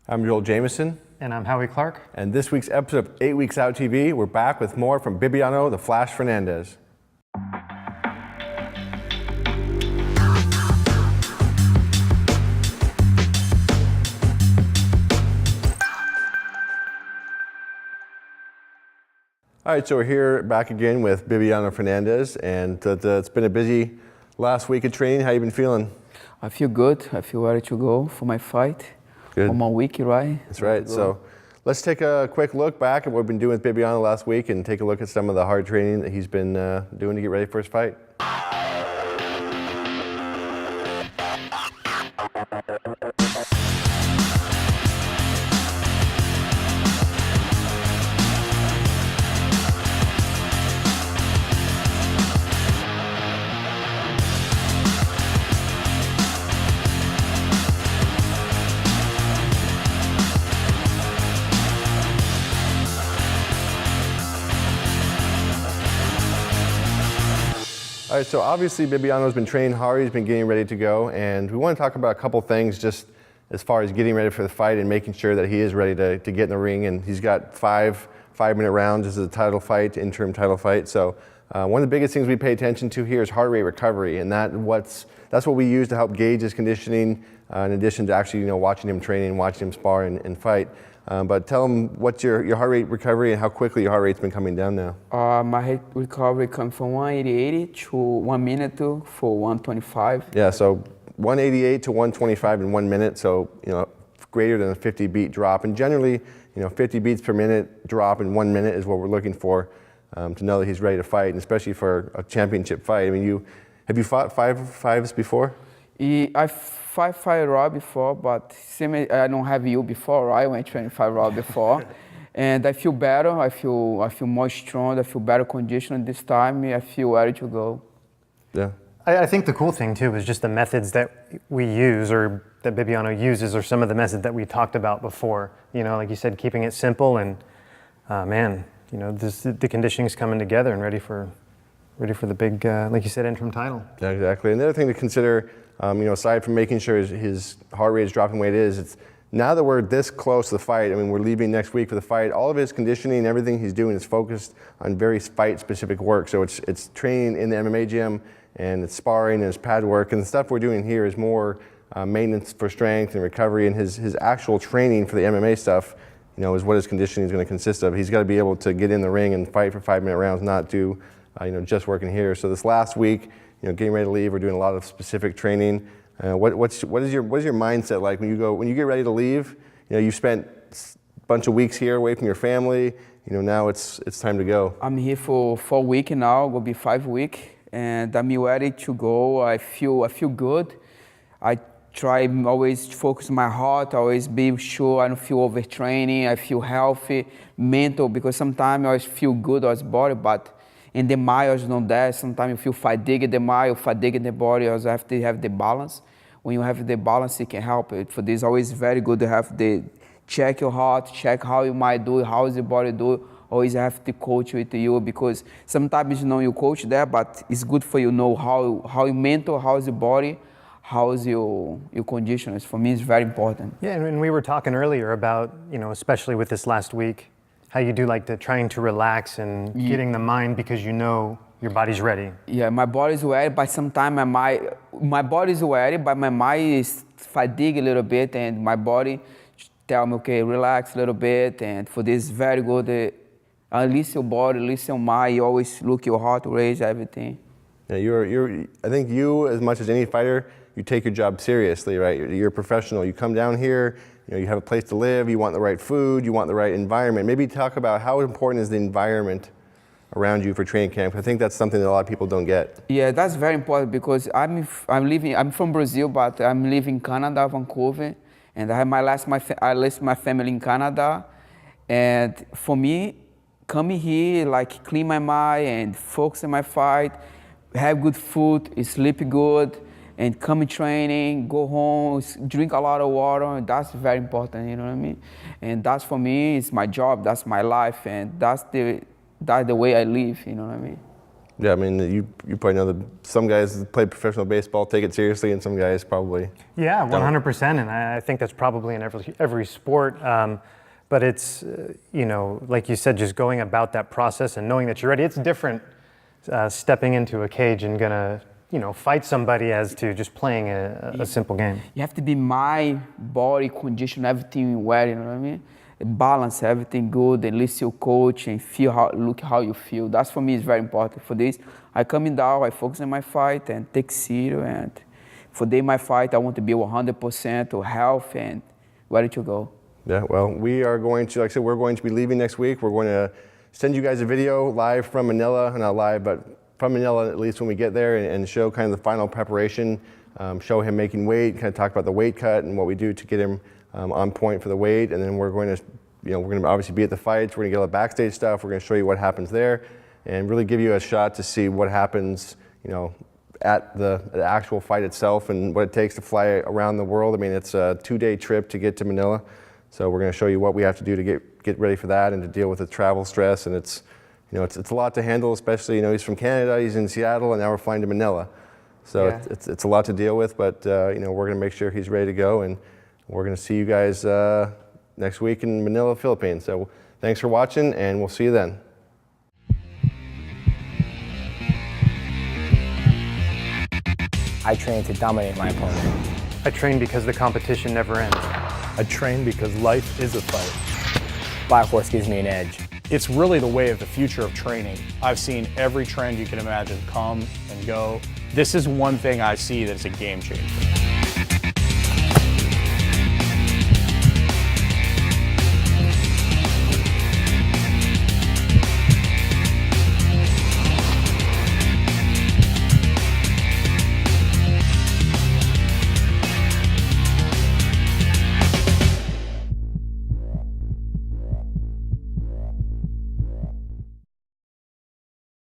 I'm Joel Jameson. And I'm Howie Clark. And this week's episode of 8 Weeks Out TV, we're back with more from Bibiano, the Flash Fernandez. All right, so we're here back again with Bibiano Fernandez, and it's been a busy last week of training. How you been feeling? I feel good. I feel ready to go for my fight. Good. 1 week, right? That's right. So let's take a quick look back at what we've been doing with Bibiano last week and take a look at some of the hard training that he's been doing to get ready for his fight. All right, so obviously Bibiano's been training hard, he's been getting ready to go, and we want to talk about a couple things just as far as getting ready for the fight and making sure that he is ready to get in the ring, and he's got five-minute rounds. This is a title fight, interim title fight, so one of the biggest things we pay attention to here is heart rate recovery, and that's what we use to help gauge his conditioning, in addition to actually watching him train and watching him spar and fight. But tell them what's your heart rate recovery and how quickly your heart rate's been coming down now. My heart recovery comes from 188 to 1 minute for 125. Yeah, so 188 to 125 in 1 minute, so greater than a 50 beat drop. And generally, 50 beats per minute drop in 1 minute is what we're looking for to know that he's ready to fight, and especially for a championship fight. I mean, have you fought fives before? I fought 5 raw before, but I don't have you before, right? When I trained 5 raw before. And I feel better, I feel more strong, I feel better conditioned this time, I feel ready to go. Yeah. I think the cool thing too is just the methods that we use or that Bibiano uses, or some of the methods that we talked about before. Like you said, keeping it simple, and the conditioning's coming together and ready for the big, like you said, interim title. Yeah, exactly. And the other thing to consider, aside from making sure his heart rate is dropping the way it is, it's now that we're this close to the fight, I mean, we're leaving next week for the fight, all of his conditioning, everything he's doing is focused on very fight-specific work. So it's training in the MMA gym, and it's sparring, and it's pad work, and the stuff we're doing here is more maintenance for strength and recovery, and his actual training for the MMA stuff, is what his conditioning is going to consist of. He's got to be able to get in the ring and fight for 5-minute rounds, not do, just working here. So this last week, getting ready to leave, we're doing a lot of specific training. What is your mindset like when you get ready to leave? You've spent a bunch of weeks here away from your family. Now it's time to go. I'm here for 4 weeks now. Will be 5 weeks, and I'm ready to go. I feel good. I try always to focus my heart. Always be sure I don't feel overtraining. I feel healthy, mental, because sometimes I always feel good as body, but in the miles, not that. Sometimes you feel fatigue in the mile, fatigue in the body. You also have to have the balance. When you have the balance, it can help it. For this, always very good to have check your heart, check how you might do, how is the body do. Always have to coach with you, because sometimes you coach there, but it's good for know how you mental, how is the body, how is your condition. For me, it's very important. Yeah, and we were talking earlier about, especially with this last week, how you do like trying to relax and getting the mind, because your body's ready. Yeah, my body's ready, but sometimes my body's ready, but my mind is fatigued a little bit, and my body tell me, okay, relax a little bit, and for this very good, release your body, release your mind, you always look your heart rate, everything. Yeah, I think you, as much as any fighter, you take your job seriously, right? You're a professional. You come down here, you have a place to live, you want the right food, you want the right environment. Maybe talk about how important is the environment around you for training camp. I think that's something that a lot of people don't get. Yeah, that's very important, because I'm from Brazil, but I'm living in Canada, Vancouver, and I left my family in Canada. And for me, coming here, like clean my mind and focus on my fight, have good food, sleep good, and come in training, go home, drink a lot of water. That's very important, you know what I mean? And that's, for me, it's my job, that's my life, and that's the way I live, you know what I mean? Yeah, I mean, you probably know that some guys that play professional baseball take it seriously, and some guys probably. Yeah, 100%, and I think that's probably in every sport. But it's, like you said, just going about that process and knowing that you're ready. It's different stepping into a cage and gonna, fight somebody as to just playing a simple game. You have to be my body condition, everything well, you know what I mean? Balance everything good, and listen to your coach and look how you feel. That's for me is very important. For this, I coming down, I focus on my fight and take serious. And for my fight, I want to be 100% of health and ready to go. Yeah, well, we are going to, like I said, we're going to be leaving next week. We're going to send you guys a video live from Manila, not live, but from Manila at least when we get there, and show kind of the final preparation, show him making weight, kind of talk about the weight cut and what we do to get him on point for the weight. And then we're going to, we're going to obviously be at the fights. We're going to get all the backstage stuff. We're going to show you what happens there and really give you a shot to see what happens, at the actual fight itself and what it takes to fly around the world. I mean, it's a 2-day trip to get to Manila. So we're going to show you what we have to do to get ready for that and to deal with the travel stress. And it's, it's a lot to handle, especially, he's from Canada, he's in Seattle, and now we're flying to Manila. So Yeah. it's a lot to deal with, but, we're going to make sure he's ready to go. And we're going to see you guys next week in Manila, Philippines. So thanks for watching, and we'll see you then. I train to dominate my opponent. I train because the competition never ends. I train because life is a fight. Black Horse gives me an edge. It's really the way of the future of training. I've seen every trend you can imagine come and go. This is one thing I see that's a game changer.